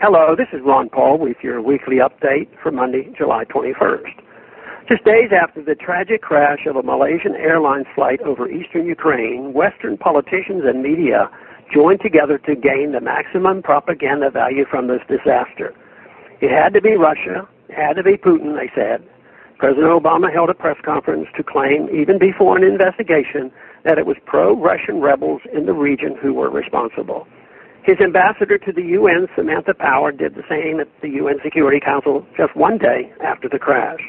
Hello, this is Ron Paul with your weekly update for Monday, July 21st. Just days after the tragic crash of a Malaysian Airlines flight over eastern Ukraine, Western politicians and media joined together to gain the maximum propaganda value from this disaster. It had to be Russia, it had to be Putin, they said. President Obama held a press conference to claim, even before an investigation, that it was pro-Russian rebels in the region who were responsible. His ambassador to the UN, Samantha Power, did the same at the UN Security Council just one day after the crash.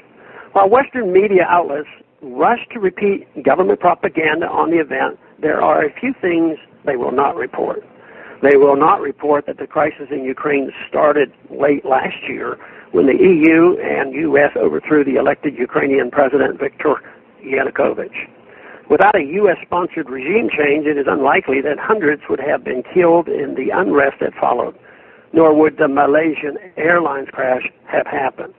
While Western media outlets rush to repeat government propaganda on the event, there are a few things they will not report. They will not report that the crisis in Ukraine started late last year when the EU and US overthrew the elected Ukrainian President Viktor Yanukovych. Without a U.S.-sponsored regime change, it is unlikely that hundreds would have been killed in the unrest that followed, nor would the Malaysian Airlines crash have happened.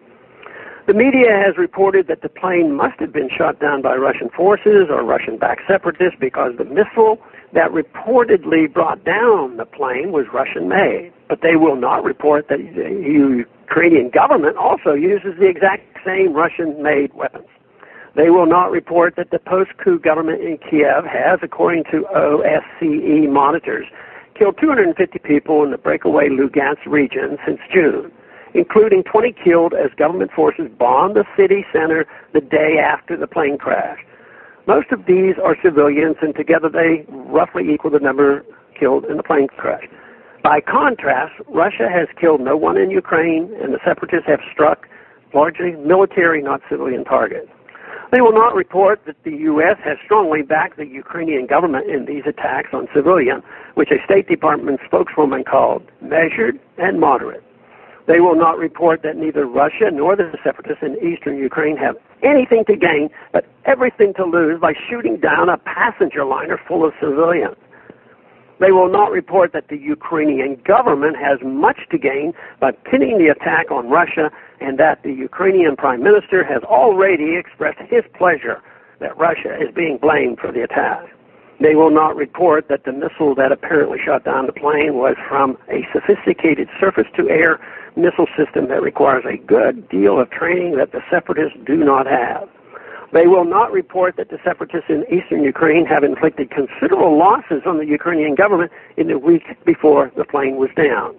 The media has reported that the plane must have been shot down by Russian forces or Russian-backed separatists because the missile that reportedly brought down the plane was Russian-made. But they will not report that the Ukrainian government also uses the exact same Russian-made weapons. They will not report that the post-coup government in Kiev has, according to OSCE monitors, killed 250 people in the breakaway Lugansk region since June, including 20 killed as government forces bombed the city center the day after the plane crash. Most of these are civilians, and together they roughly equal the number killed in the plane crash. By contrast, Russia has killed no one in Ukraine, and the separatists have struck largely military, not civilian targets. They will not report that the U.S. has strongly backed the Ukrainian government in these attacks on civilians, which a State Department spokeswoman called measured and moderate. They will not report that neither Russia nor the separatists in eastern Ukraine have anything to gain but everything to lose by shooting down a passenger liner full of civilians. They will not report that the Ukrainian government has much to gain by pinning the attack on Russia, and that the Ukrainian Prime Minister has already expressed his pleasure that Russia is being blamed for the attack. They will not report that the missile that apparently shot down the plane was from a sophisticated surface-to-air missile system that requires a good deal of training that the separatists do not have. They will not report that the separatists in eastern Ukraine have inflicted considerable losses on the Ukrainian government in the week before the plane was down.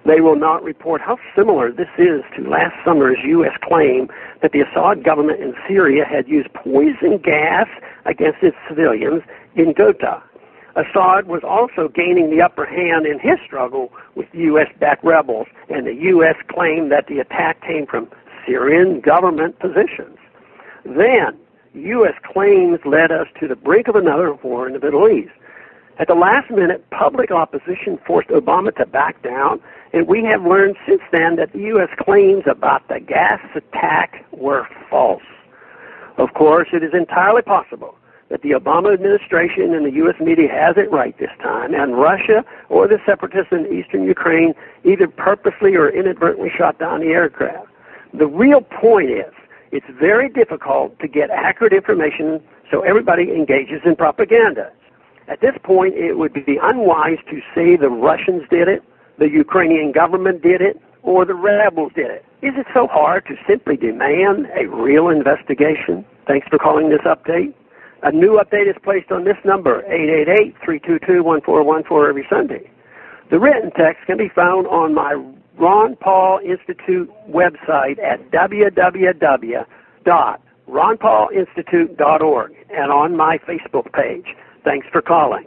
They will not report how similar this is to last summer's U.S. claim that the Assad government in Syria had used poison gas against its civilians in Ghouta. Assad was also gaining the upper hand in his struggle with U.S.-backed rebels, and the U.S. claimed that the attack came from Syrian government positions. Then, U.S. claims led us to the brink of another war in the Middle East. At the last minute, public opposition forced Obama to back down, and we have learned since then that the U.S. claims about the gas attack were false. Of course, it is entirely possible that the Obama administration and the U.S. media has it right this time, and Russia or the separatists in eastern Ukraine either purposely or inadvertently shot down the aircraft. The real point is, it's very difficult to get accurate information, so everybody engages in propaganda. At this point, it would be unwise to say the Russians did it, the Ukrainian government did it, or the rebels did it. Is it so hard to simply demand a real investigation? Thanks for calling this update. A new update is placed on this number, 888-322-1414, every Sunday. The written text can be found on my Ron Paul Institute website at www.ronpaulinstitute.org and on my Facebook page. Thanks for calling.